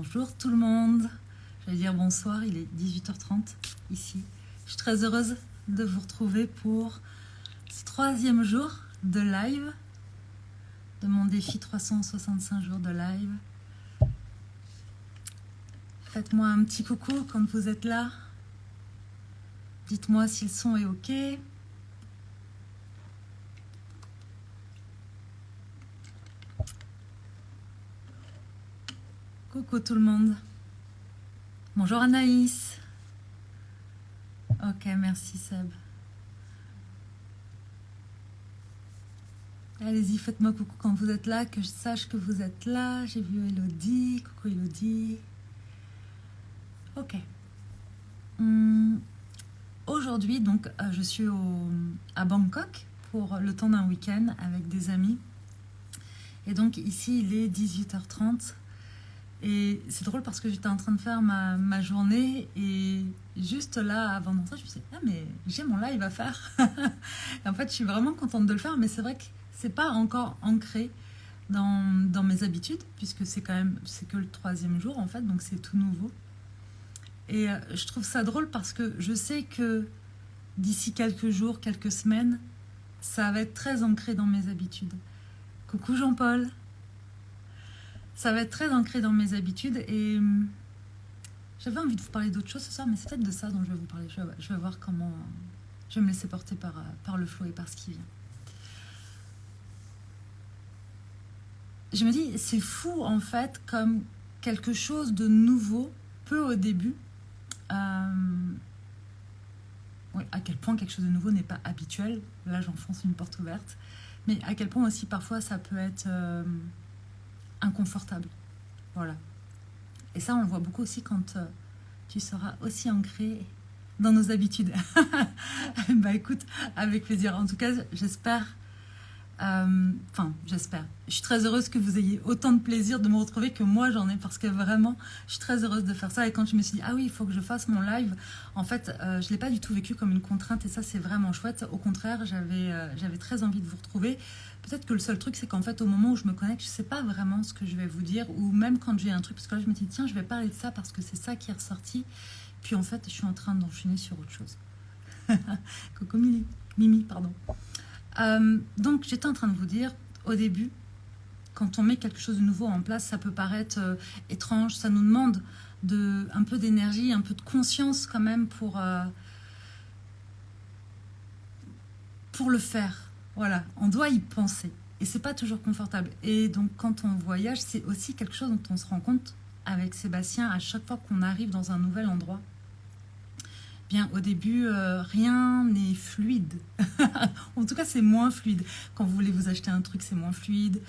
Bonjour tout le monde. Je vais dire bonsoir, il est 18h30 ici. Je suis très heureuse de vous retrouver pour ce 3e jour de live, de mon défi 365 jours de live. Faites-moi un petit coucou quand vous êtes là. Dites-moi si le son est OK. Coucou tout le monde. Bonjour Anaïs. Ok, merci Seb. Allez-y, faites-moi coucou quand vous êtes là, que je sache que vous êtes là. J'ai vu Elodie. Coucou Elodie. Ok. Aujourd'hui, donc, je suis à Bangkok pour le temps d'un week-end avec des amis. Et donc ici, il est 18h30. Et c'est drôle parce que j'étais en train de faire ma journée et juste là, avant d'entrer, je me suis dit, ah mais j'ai mon live à faire. Et en fait, je suis vraiment contente de le faire, mais c'est vrai que c'est pas encore ancré dans mes habitudes, puisque c'est que le 3e jour en fait, donc c'est tout nouveau. Et je trouve ça drôle parce que je sais que d'ici quelques jours, quelques semaines, ça va être très ancré dans mes habitudes. Coucou Jean-Paul. Ça va être très ancré dans mes habitudes et j'avais envie de vous parler d'autre chose ce soir, mais c'est peut-être de ça dont je vais vous parler. Je vais voir comment je vais me laisser porter par le flow et par ce qui vient. Je me dis, c'est fou en fait, comme quelque chose de nouveau peut au début, oui, à quel point quelque chose de nouveau n'est pas habituel. Là, j'enfonce une porte ouverte. Mais à quel point aussi parfois ça peut être inconfortable. Voilà. Et ça, on le voit beaucoup aussi quand tu seras aussi ancré dans nos habitudes. Bah écoute, avec plaisir. En tout cas, j'espère. J'espère. Je suis très heureuse que vous ayez autant de plaisir de me retrouver que moi j'en ai, parce que vraiment, je suis très heureuse de faire ça. Et quand je me suis dit, ah oui, il faut que je fasse mon live, en fait, je ne l'ai pas du tout vécu comme une contrainte et ça, c'est vraiment chouette. Au contraire, j'avais très envie de vous retrouver. Peut-être que le seul truc, c'est qu'en fait, au moment où je me connecte, je ne sais pas vraiment ce que je vais vous dire, ou même quand j'ai un truc, parce que là, je me dis, tiens, je vais parler de ça parce que c'est ça qui est ressorti. Puis en fait, je suis en train d'enchaîner sur autre chose. Coucou Mimi, pardon. Donc j'étais en train de vous dire, au début, quand on met quelque chose de nouveau en place, ça peut paraître étrange, ça nous demande un peu d'énergie, un peu de conscience quand même pour le faire. Voilà, on doit y penser et c'est pas toujours confortable. Et donc quand on voyage, c'est aussi quelque chose dont on se rend compte avec Sébastien à chaque fois qu'on arrive dans un nouvel endroit. Bien, au début, rien n'est fluide. En tout cas, c'est moins fluide. Quand vous voulez vous acheter un truc, c'est moins fluide.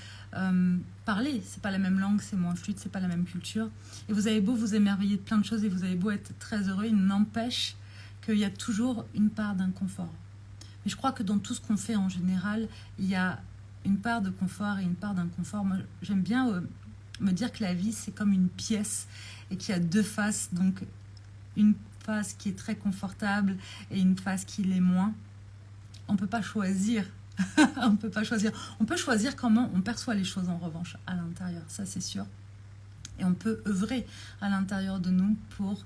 Parler, c'est pas la même langue, c'est moins fluide, c'est pas la même culture. Et vous avez beau vous émerveiller de plein de choses et vous avez beau être très heureux, il n'empêche qu'il y a toujours une part d'inconfort. Mais je crois que dans tout ce qu'on fait en général, il y a une part de confort et une part d'inconfort. Moi, j'aime bien me dire que la vie, c'est comme une pièce et qu'il y a deux faces. Donc, une face qui est très confortable et une face qui l'est moins. On ne peut pas choisir. On peut pas choisir. On peut choisir comment on perçoit les choses en revanche à l'intérieur, ça c'est sûr. Et on peut œuvrer à l'intérieur de nous pour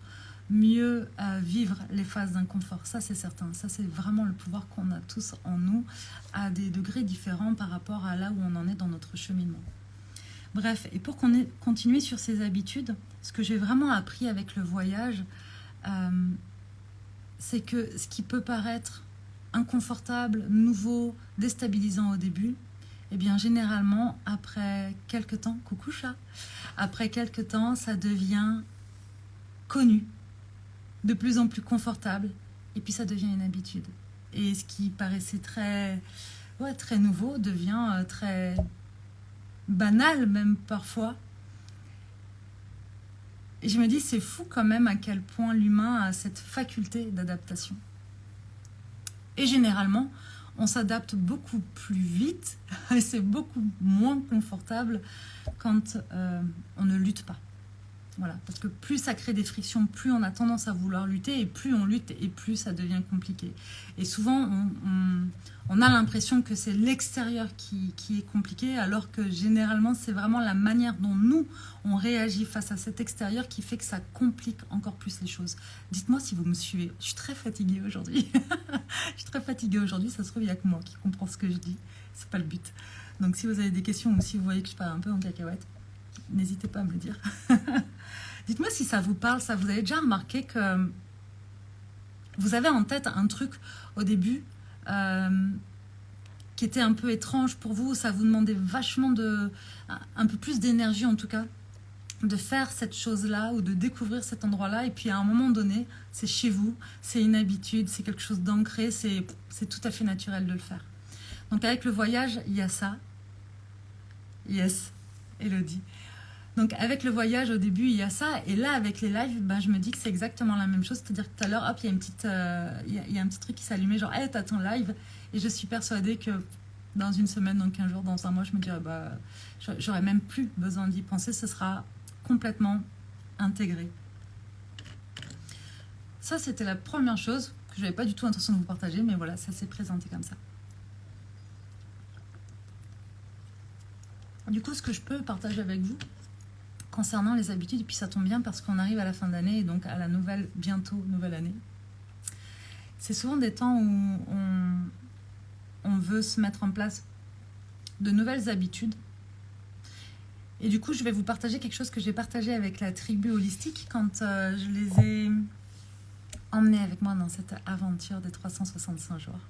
mieux vivre les phases d'inconfort. Ça c'est certain. Ça c'est vraiment le pouvoir qu'on a tous en nous à des degrés différents par rapport à là où on en est dans notre cheminement. Bref, et pour continuer sur ces habitudes, ce que j'ai vraiment appris avec le voyage, c'est que ce qui peut paraître inconfortable, nouveau, déstabilisant au début, eh bien généralement après quelques temps, coucou chat, après quelques temps ça devient connu, de plus en plus confortable et puis ça devient une habitude. Et ce qui paraissait très nouveau devient très banal même parfois. Et je me dis, c'est fou quand même à quel point l'humain a cette faculté d'adaptation. Et généralement, on s'adapte beaucoup plus vite et c'est beaucoup moins confortable quand on ne lutte pas. Voilà, parce que plus ça crée des frictions, plus on a tendance à vouloir lutter, et plus on lutte, et plus ça devient compliqué. Et souvent, on a l'impression que c'est l'extérieur qui est compliqué, alors que généralement, c'est vraiment la manière dont nous, on réagit face à cet extérieur qui fait que ça complique encore plus les choses. Dites-moi si vous me suivez. Je suis très fatiguée aujourd'hui. Je suis très fatiguée aujourd'hui, ça se trouve, il n'y a que moi qui comprends ce que je dis. C'est pas le but. Donc si vous avez des questions, ou si vous voyez que je pars un peu en cacahuète, n'hésitez pas à me le dire. Dites-moi si ça vous parle, ça. Vous avez déjà remarqué que vous avez en tête un truc au début qui était un peu étrange pour vous, ça vous demandait vachement un peu plus d'énergie en tout cas, de faire cette chose-là ou de découvrir cet endroit-là, et puis à un moment donné, c'est chez vous, c'est une habitude, c'est quelque chose d'ancré, c'est tout à fait naturel de le faire. Donc avec le voyage, il y a ça. Yes, Elodie. Donc avec le voyage au début il y a ça, et là avec les lives ben, je me dis que c'est exactement la même chose, c'est-à-dire que tout à l'heure hop il y a une petite il y a un petit truc qui s'allumait genre hey, t'as ton live, et je suis persuadée que dans une semaine, dans 15 jours, dans un mois je me dirais bah j'aurais même plus besoin d'y penser, ce sera complètement intégré. Ça c'était la première chose que je n'avais pas du tout l'intention de vous partager, mais voilà, ça s'est présenté comme ça. Du coup ce que je peux partager avec vous concernant les habitudes, et puis ça tombe bien parce qu'on arrive à la fin d'année et donc à la bientôt nouvelle année. C'est souvent des temps où on veut se mettre en place de nouvelles habitudes. Et du coup, je vais vous partager quelque chose que j'ai partagé avec la tribu holistique quand je les ai emmenés avec moi dans cette aventure des 365 jours.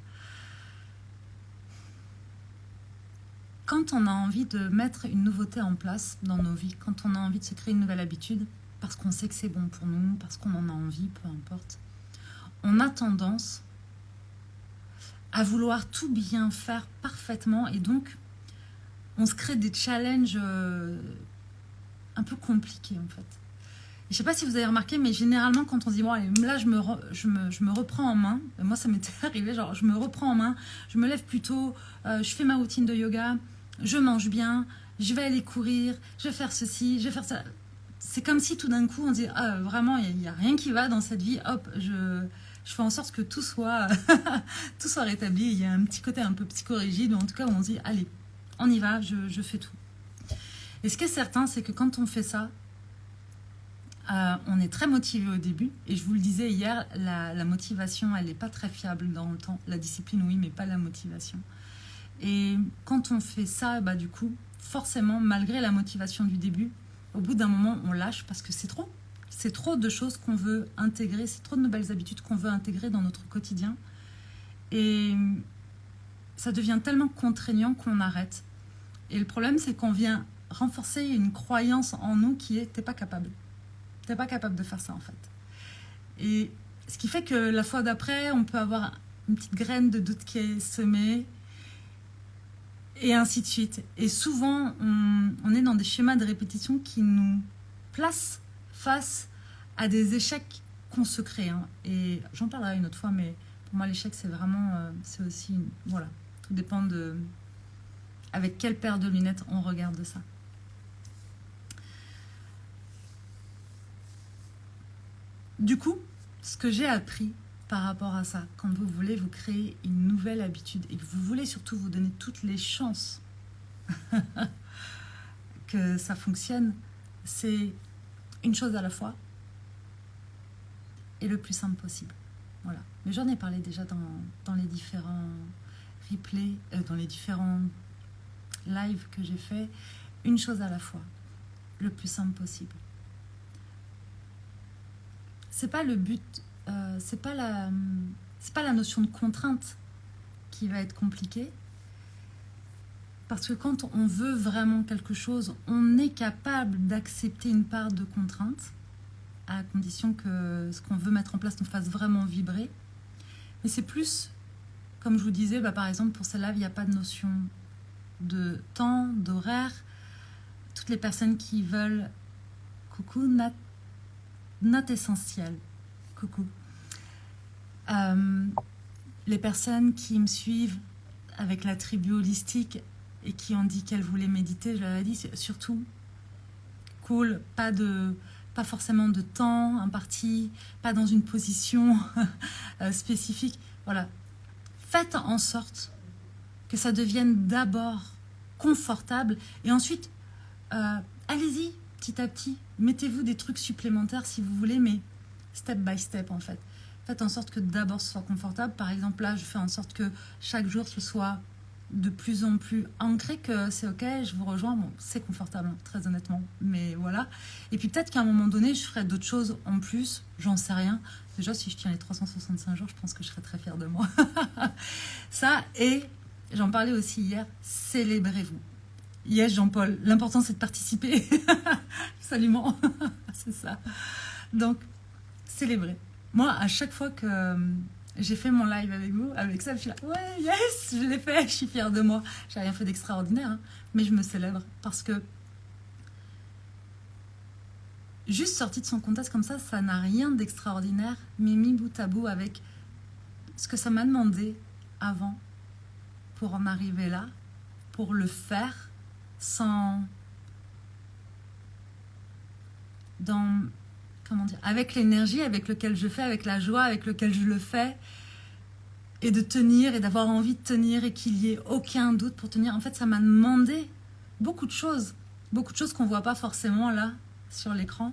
Quand on a envie de mettre une nouveauté en place dans nos vies, quand on a envie de se créer une nouvelle habitude, parce qu'on sait que c'est bon pour nous, parce qu'on en a envie, peu importe, on a tendance à vouloir tout bien faire parfaitement, et donc on se crée des challenges un peu compliqués en fait. Je ne sais pas si vous avez remarqué, mais généralement quand on se dit bon, allez, là je me reprends en main, moi ça m'était arrivé, genre je me reprends en main, je me lève plus tôt, je fais ma routine de yoga, je mange bien, je vais aller courir, je vais faire ceci, je vais faire ça. C'est comme si tout d'un coup on dit ah, vraiment il n'y a rien qui va dans cette vie, hop, je fais en sorte que tout soit, tout soit rétabli. Il y a un petit côté un peu psychorigide, ou en tout cas où on se dit allez, on y va, je fais tout. Et ce qui est certain, c'est que quand on fait ça, on est très motivé au début, et je vous le disais hier, la motivation elle n'est pas très fiable dans le temps. La discipline oui, mais pas la motivation. Et quand on fait ça, bah, du coup, forcément, malgré la motivation du début, au bout d'un moment, on lâche parce que c'est trop. C'est trop de choses qu'on veut intégrer, c'est trop de nouvelles habitudes qu'on veut intégrer dans notre quotidien. Et ça devient tellement contraignant qu'on arrête. Et le problème, c'est qu'on vient renforcer une croyance en nous qui est « t'es pas capable ». T'es pas capable de faire ça en fait. Et ce qui fait que la fois d'après, on peut avoir une petite graine de doute qui est semée, et ainsi de suite. Et souvent, on est dans des schémas de répétition qui nous placent face à des échecs qu'on se crée. Hein. Et j'en parlerai une autre fois, mais pour moi, l'échec, c'est vraiment... c'est aussi... Voilà, tout dépend de... avec quelle paire de lunettes on regarde ça. Du coup, ce que j'ai appris par rapport à ça, quand vous voulez vous créer une nouvelle habitude et que vous voulez surtout vous donner toutes les chances que ça fonctionne, c'est une chose à la fois et le plus simple possible. Voilà. Mais j'en ai parlé déjà dans les différents replays, dans les différents lives que j'ai fait. Une chose à la fois, le plus simple possible. C'est pas le but, c'est pas la notion de contrainte qui va être compliquée, parce que quand on veut vraiment quelque chose, on est capable d'accepter une part de contrainte, à condition que ce qu'on veut mettre en place nous fasse vraiment vibrer. Mais c'est plus, comme je vous disais, bah par exemple pour celle-là, il n'y a pas de notion de temps, d'horaire. Toutes les personnes qui veulent, coucou Nat essentielle, coucou. Les personnes qui me suivent avec la tribu holistique et qui ont dit qu'elles voulaient méditer, je leur ai dit surtout cool, pas de pas forcément de temps imparti, pas dans une position spécifique. Voilà. Faites en sorte que ça devienne d'abord confortable et ensuite, allez-y petit à petit. Mettez-vous des trucs supplémentaires si vous voulez, mais step by step en fait. Faites en sorte que d'abord ce soit confortable. Par exemple, là, je fais en sorte que chaque jour ce soit de plus en plus ancré, que c'est ok, je vous rejoins. Bon, c'est confortable, hein, très honnêtement, mais voilà. Et puis peut-être qu'à un moment donné, je ferai d'autres choses en plus, j'en sais rien. Déjà, si je tiens les 365 jours, je pense que je serai très fière de moi. Ça, et j'en parlais aussi hier, célébrez-vous. Yes, Jean-Paul, l'important c'est de participer. Absolument, c'est ça. Donc, célébrez. Moi, à chaque fois que j'ai fait mon live avec vous, avec ça, je suis là, ouais, yes, je l'ai fait, je suis fière de moi. J'ai rien fait d'extraordinaire, hein, mais je me célèbre parce que juste sorti de son contexte comme ça n'a rien d'extraordinaire, mais mis bout à bout avec ce que ça m'a demandé avant pour en arriver là, pour le faire sans... dans... comment dire, avec l'énergie avec laquelle je fais, avec la joie avec laquelle je le fais, et de tenir, et d'avoir envie de tenir, et qu'il n'y ait aucun doute pour tenir. En fait, ça m'a demandé beaucoup de choses qu'on ne voit pas forcément là, sur l'écran.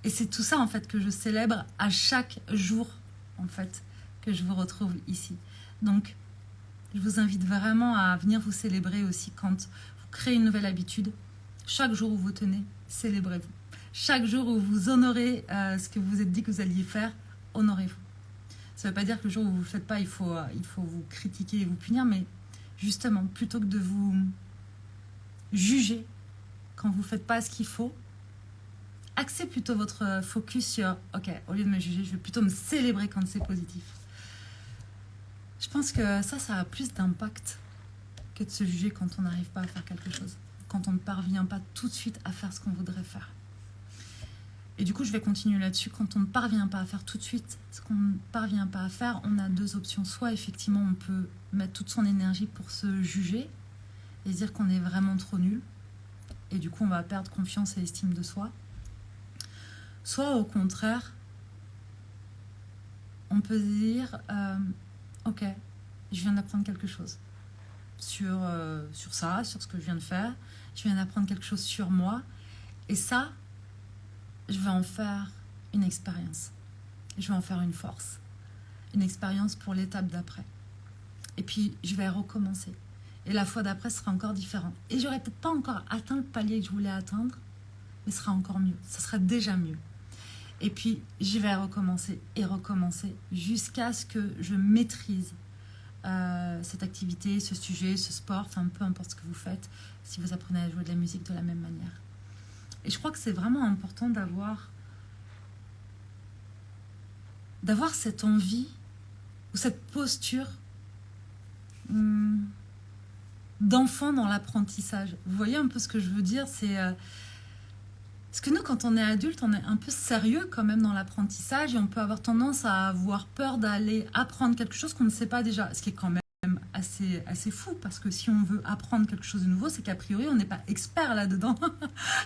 Et c'est tout ça, en fait, que je célèbre à chaque jour, en fait, que je vous retrouve ici. Donc, je vous invite vraiment à venir vous célébrer aussi quand vous créez une nouvelle habitude. Chaque jour où vous tenez, célébrez-vous. Chaque jour où vous honorez ce que vous vous êtes dit que vous alliez faire, honorez-vous. Ça ne veut pas dire que le jour où vous ne le faites pas, il faut vous critiquer et vous punir, mais justement, plutôt que de vous juger quand vous ne faites pas ce qu'il faut, axez plutôt votre focus sur « Ok, au lieu de me juger, je vais plutôt me célébrer quand c'est positif. » Je pense que ça a plus d'impact que de se juger quand on n'arrive pas à faire quelque chose, quand on ne parvient pas tout de suite à faire ce qu'on voudrait faire. Et du coup, je vais continuer là-dessus. Quand on ne parvient pas à faire tout de suite ce qu'on ne parvient pas à faire, on a deux options. Soit, effectivement, on peut mettre toute son énergie pour se juger et se dire qu'on est vraiment trop nul. Et du coup, on va perdre confiance et estime de soi. Soit, au contraire, on peut se dire ok, je viens d'apprendre quelque chose sur ça, sur ce que je viens de faire. Je viens d'apprendre quelque chose sur moi. Et ça, je vais en faire une expérience. Je vais en faire une force. Une expérience pour l'étape d'après. Et puis, je vais recommencer. Et la fois d'après sera encore différente. Et j'aurais peut-être pas encore atteint le palier que je voulais atteindre, mais ce sera encore mieux. Ça sera déjà mieux. Et puis, je vais recommencer et recommencer jusqu'à ce que je maîtrise cette activité, ce sujet, ce sport, enfin, peu importe ce que vous faites, si vous apprenez à jouer de la musique de la même manière. Et je crois que c'est vraiment important d'avoir cette envie ou cette posture d'enfant dans l'apprentissage. Vous voyez un peu ce que je veux dire, c'est parce que nous, quand on est adulte, on est un peu sérieux quand même dans l'apprentissage et on peut avoir tendance à avoir peur d'aller apprendre quelque chose qu'on ne sait pas déjà, ce qui est quand même assez fou, parce que si on veut apprendre quelque chose de nouveau, c'est qu'a priori on n'est pas expert là-dedans,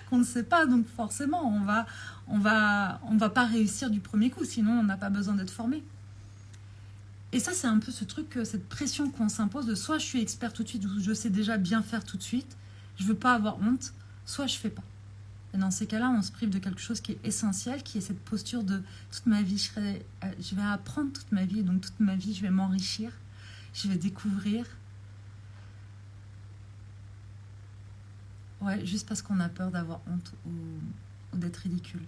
qu'on ne sait pas, donc forcément on va pas réussir du premier coup, sinon on n'a pas besoin d'être formé. Et ça, c'est un peu ce truc, cette pression qu'on s'impose de soit je suis expert tout de suite, ou je sais déjà bien faire tout de suite, je veux pas avoir honte, soit je fais pas. Et dans ces cas-là, on se prive de quelque chose qui est essentiel, qui est cette posture de toute ma vie, je vais apprendre toute ma vie, donc toute ma vie je vais m'enrichir, je vais découvrir. Ouais, juste parce qu'on a peur d'avoir honte ou d'être ridicule.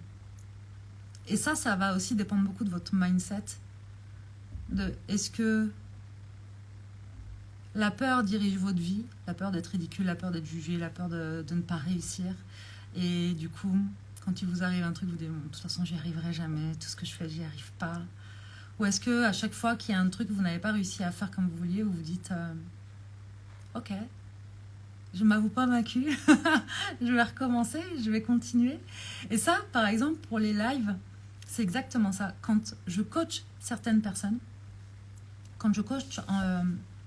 Et ça va aussi dépendre beaucoup de votre mindset. Est-ce que la peur dirige votre vie, la peur d'être ridicule, la peur d'être jugé, la peur de ne pas réussir. Et du coup, quand il vous arrive un truc, vous dites, de toute façon, j'y arriverai jamais, tout ce que je fais, j'y arrive pas. Ou est-ce que à chaque fois qu'il y a un truc que vous n'avez pas réussi à faire comme vous vouliez, vous vous dites ok, je m'avoue pas vaincu, je vais recommencer, je vais continuer. Et ça, par exemple, pour les lives, c'est exactement ça. Quand je coach certaines personnes, quand je coach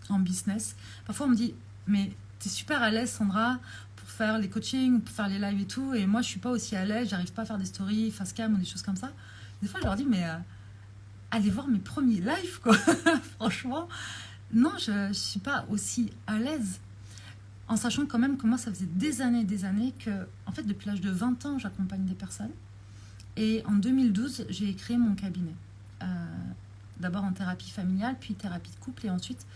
en business, parfois on me dit mais t'es super à l'aise, Sandra, pour faire les coachings, pour faire les lives et tout. Et moi, je suis pas aussi à l'aise, j'arrive pas à faire des stories, face cam ou des choses comme ça. Des fois, je leur dis, mais allez voir mes premiers lives, quoi. Franchement, non, je suis pas aussi à l'aise. En sachant quand même que moi, ça faisait des années que, en fait, depuis l'âge de 20 ans, j'accompagne des personnes. Et en 2012, j'ai créé mon cabinet. D'abord en thérapie familiale, puis thérapie de couple, et ensuite,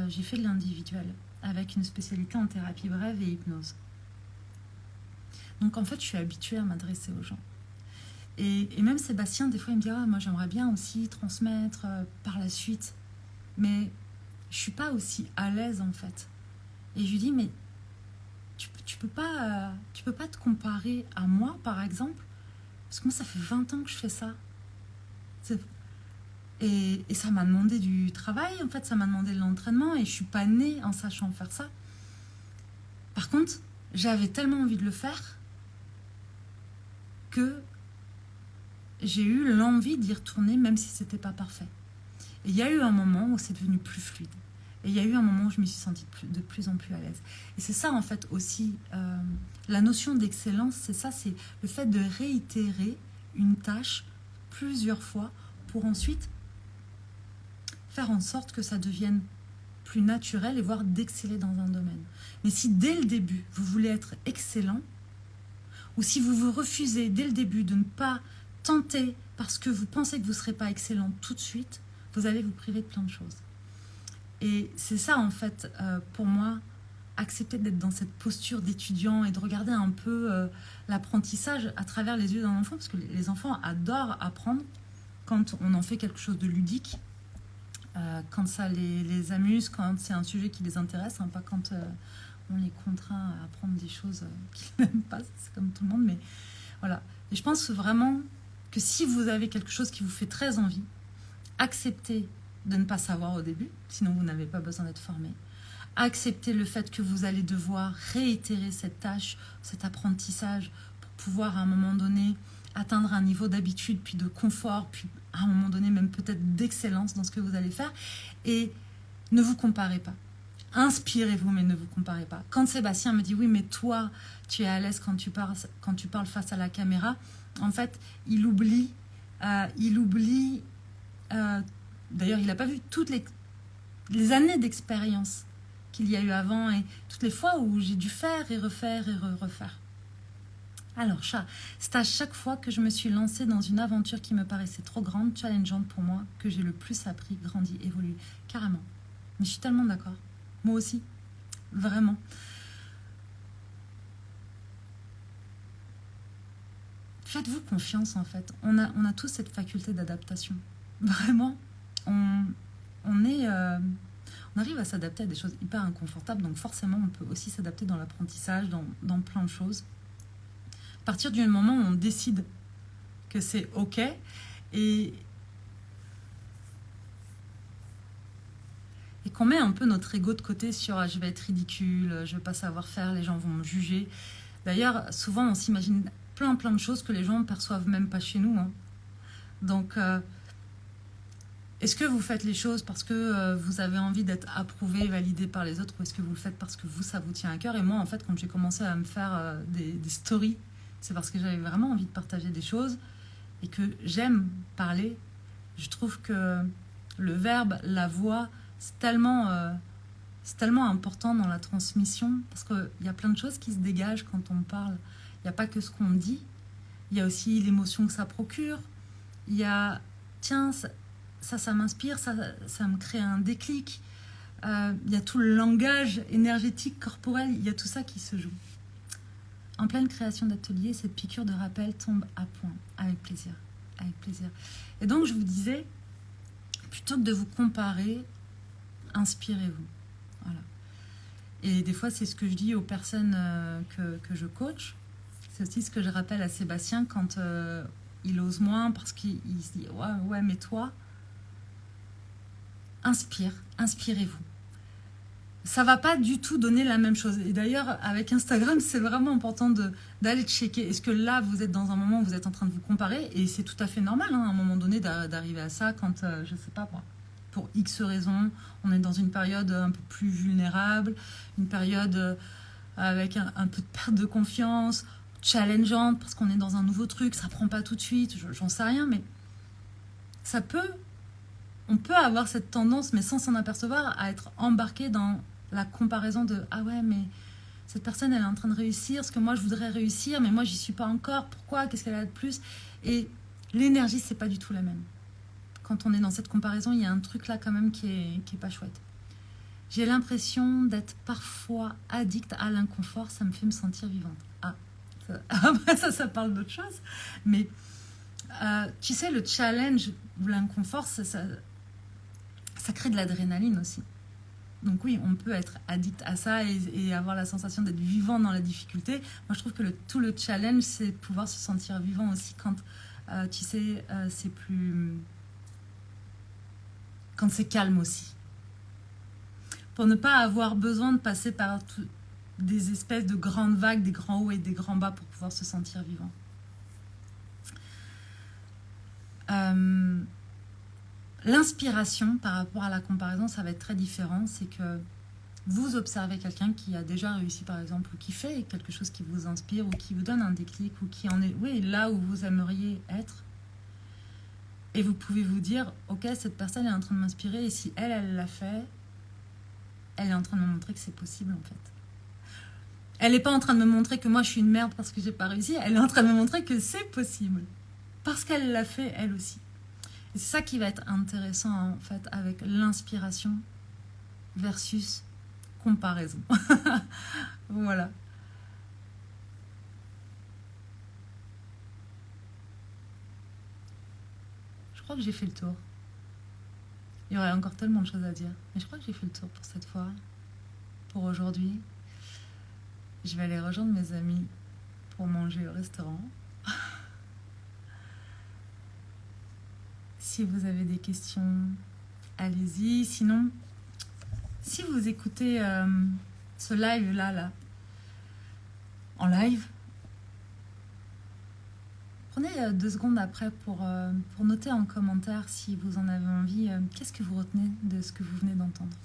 j'ai fait de l'individuel, avec une spécialité en thérapie brève et hypnose. Donc en fait, je suis habituée à m'adresser aux gens. Et même Sébastien, des fois, il me dit « Ah, moi, j'aimerais bien aussi transmettre par la suite. » Mais je suis pas aussi à l'aise, en fait. Et je lui dis « Mais tu peux pas te comparer à moi, par exemple, parce que moi, ça fait 20 ans que je fais ça. » Et ça m'a demandé du travail, en fait, ça m'a demandé de l'entraînement, et je suis pas née en sachant faire ça. Par contre, j'avais tellement envie de le faire que j'ai eu l'envie d'y retourner, même si c'était pas parfait. Et il y a eu un moment où c'est devenu plus fluide. Et il y a eu un moment où je me suis sentie de plus en plus à l'aise. Et c'est ça, en fait, aussi, la notion d'excellence, c'est ça, c'est le fait de réitérer une tâche plusieurs fois pour ensuite faire en sorte que ça devienne plus naturel et voire d'exceller dans un domaine. Mais si dès le début, vous voulez être excellent, ou si vous vous refusez dès le début de ne pas tenter parce que vous pensez que vous ne serez pas excellent tout de suite, vous allez vous priver de plein de choses. Et c'est ça, en fait, pour moi, accepter d'être dans cette posture d'étudiant et de regarder un peu l'apprentissage à travers les yeux d'un enfant, parce que les enfants adorent apprendre quand on en fait quelque chose de ludique, quand ça les amuse, quand c'est un sujet qui les intéresse, hein, pas quand on les contraint à apprendre des choses qu'ils n'aiment pas, c'est comme tout le monde, mais voilà. Et je pense vraiment que si vous avez quelque chose qui vous fait très envie, acceptez de ne pas savoir au début, sinon vous n'avez pas besoin d'être formé. Acceptez le fait que vous allez devoir réitérer cette tâche, cet apprentissage, pour pouvoir à un moment donné atteindre un niveau d'habitude, puis de confort, puis à un moment donné même peut-être d'excellence dans ce que vous allez faire. Et ne vous comparez pas. Inspirez-vous, mais ne vous comparez pas. Quand Sébastien me dit « Oui, mais toi, tu es à l'aise quand tu parles face à la caméra », en fait, il oublie d'ailleurs, il n'a pas vu toutes les années d'expérience qu'il y a eu avant et toutes les fois où j'ai dû faire et refaire et refaire. Alors, c'est à chaque fois que je me suis lancée dans une aventure qui me paraissait trop grande, challengeante pour moi, que j'ai le plus appris, grandi, évolué. Carrément. Mais je suis tellement d'accord. Moi aussi. Vraiment. Faites-vous confiance, en fait. On a tous cette faculté d'adaptation. Vraiment. On arrive à s'adapter à des choses hyper inconfortables, donc forcément, on peut aussi s'adapter dans l'apprentissage, dans plein de choses. À partir du moment où on décide que c'est OK et qu'on met un peu notre ego de côté sur je vais être ridicule, je vais pas savoir faire, les gens vont me juger. D'ailleurs, souvent, on s'imagine plein de choses que les gens ne perçoivent même pas chez nous. Hein. Donc, est-ce que vous faites les choses parce que vous avez envie d'être approuvé, validé par les autres, ou est-ce que vous le faites parce que vous, ça vous tient à cœur? Et moi, en fait, quand j'ai commencé à me faire des stories, c'est parce que j'avais vraiment envie de partager des choses et que j'aime parler. Je trouve que le verbe, la voix, c'est tellement important dans la transmission parce qu'il y a plein de choses qui se dégagent quand on parle. Il n'y a pas que ce qu'on dit, il y a aussi l'émotion que ça procure. Il y a, tiens, ça m'inspire, ça me crée un déclic. Il y a tout le langage énergétique, corporel, il y a tout ça qui se joue. En pleine création d'atelier, cette piqûre de rappel tombe à point. Avec plaisir. Avec plaisir. Et donc, je vous disais, plutôt que de vous comparer, inspirez-vous. Voilà. Et des fois, c'est ce que je dis aux personnes que je coach. C'est aussi ce que je rappelle à Sébastien quand il ose moins parce qu'il se dit « Ouais, mais toi, inspirez-vous. » Ça va pas du tout donner la même chose. Et d'ailleurs, avec Instagram, c'est vraiment important d'aller checker. Est-ce que là, vous êtes dans un moment où vous êtes en train de vous comparer? Et c'est tout à fait normal, hein, à un moment donné, d'arriver à ça quand, je sais pas, pour X raisons, on est dans une période un peu plus vulnérable, une période avec un peu de perte de confiance, challengeante, parce qu'on est dans un nouveau truc, ça prend pas tout de suite, j'en sais rien, mais ça peut, on peut avoir cette tendance, mais sans s'en apercevoir, à être embarqué dans la comparaison de ah ouais, mais cette personne elle est en train de réussir, ce que moi je voudrais réussir, mais moi j'y suis pas encore, pourquoi, qu'est-ce qu'elle a de plus? Et l'énergie, c'est pas du tout la même. Quand on est dans cette comparaison, il y a un truc là quand même qui est pas chouette. J'ai l'impression d'être parfois addict à l'inconfort, ça me fait me sentir vivante. Ah, après ça parle d'autre chose, mais tu sais, le challenge ou l'inconfort, ça crée de l'adrénaline aussi. Donc oui, on peut être addict à ça et avoir la sensation d'être vivant dans la difficulté. Moi, je trouve que tout le challenge, c'est pouvoir se sentir vivant aussi quand, tu sais, c'est plus... quand c'est calme aussi. Pour ne pas avoir besoin de passer par des espèces de grandes vagues, des grands hauts et des grands bas pour pouvoir se sentir vivant. L'inspiration par rapport à la comparaison, ça va être très différent. C'est que vous observez quelqu'un qui a déjà réussi, par exemple, ou qui fait quelque chose qui vous inspire, ou qui vous donne un déclic, ou qui en est là où vous aimeriez être. Et vous pouvez vous dire, ok, cette personne est en train de m'inspirer, et si elle l'a fait, elle est en train de me montrer que c'est possible, en fait. Elle n'est pas en train de me montrer que moi, je suis une merde parce que j'ai pas réussi. Elle est en train de me montrer que c'est possible. Parce qu'elle l'a fait, elle aussi. Et c'est ça qui va être intéressant, en fait, avec l'inspiration versus comparaison. Voilà. Je crois que j'ai fait le tour. Il y aurait encore tellement de choses à dire. Mais je crois que j'ai fait le tour pour cette fois. Pour aujourd'hui. Je vais aller rejoindre mes amis pour manger au restaurant. Si vous avez des questions, allez-y. Sinon, si vous écoutez ce live-là, en live, prenez 2 secondes après pour noter en commentaire si vous en avez envie. Qu'est-ce que vous retenez de ce que vous venez d'entendre?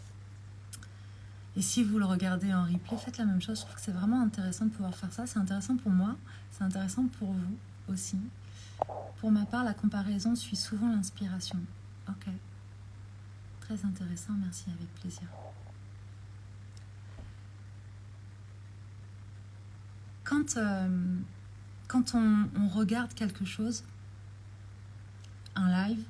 Et si vous le regardez en replay, faites la même chose. Je trouve que c'est vraiment intéressant de pouvoir faire ça. C'est intéressant pour moi, c'est intéressant pour vous aussi. Pour ma part, la comparaison suit souvent l'inspiration. Ok. Très intéressant, merci, avec plaisir. Quand on regarde quelque chose, un live,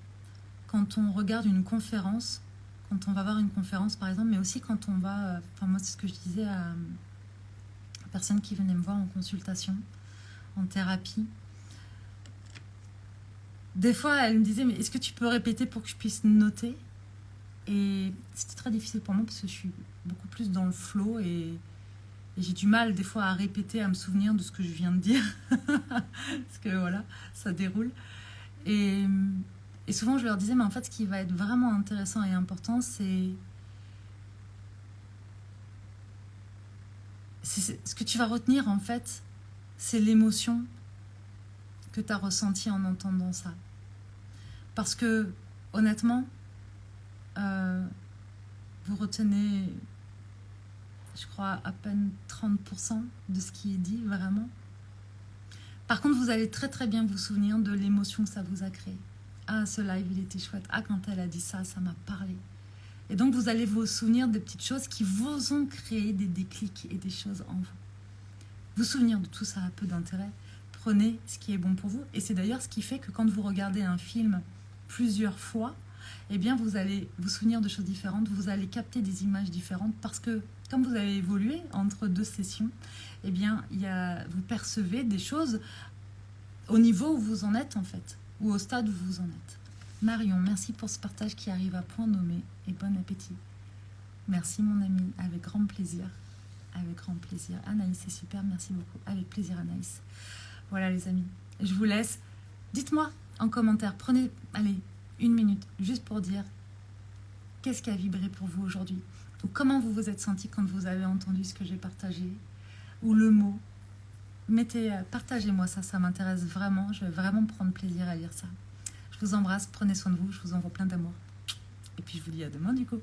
quand on regarde une conférence, quand on va voir une conférence par exemple, mais aussi quand on va... Enfin moi c'est ce que je disais à personnes qui venaient me voir en consultation, en thérapie. Des fois, elle me disait, mais est-ce que tu peux répéter pour que je puisse noter? Et c'était très difficile pour moi parce que je suis beaucoup plus dans le flow et j'ai du mal des fois à répéter, à me souvenir de ce que je viens de dire. Parce que voilà, ça déroule. Et souvent, je leur disais, mais en fait, ce qui va être vraiment intéressant et important, c'est ce que tu vas retenir, en fait, c'est l'émotion que tu as ressentie en entendant ça. Parce que, honnêtement, vous retenez, je crois, à peine 30% de ce qui est dit, vraiment. Par contre, vous allez très très bien vous souvenir de l'émotion que ça vous a créé. Ah, ce live, il était chouette. Ah, quand elle a dit ça, ça m'a parlé. Et donc, vous allez vous souvenir des petites choses qui vous ont créé des déclics et des choses en vous. Vous souvenir de tout ça a peu d'intérêt. Prenez ce qui est bon pour vous. Et c'est d'ailleurs ce qui fait que quand vous regardez un film plusieurs fois, eh bien, vous allez vous souvenir de choses différentes. Vous allez capter des images différentes parce que, comme vous avez évolué entre 2 sessions, eh bien, vous percevez des choses au niveau où vous en êtes, en fait, ou au stade où vous en êtes. Marion, merci pour ce partage qui arrive à point nommé et bon appétit. Merci, mon ami, avec grand plaisir. Avec grand plaisir. Anaïs, c'est super, merci beaucoup. Avec plaisir, Anaïs. Voilà, les amis, je vous laisse. Dites-moi en commentaire, prenez, allez, 1 minute, juste pour dire qu'est-ce qui a vibré pour vous aujourd'hui, ou comment vous vous êtes senti quand vous avez entendu ce que j'ai partagé, ou le mot. Partagez-moi ça, ça m'intéresse vraiment. Je vais vraiment prendre plaisir à lire ça. Je vous embrasse, prenez soin de vous, je vous envoie plein d'amour. Et puis je vous dis à demain du coup.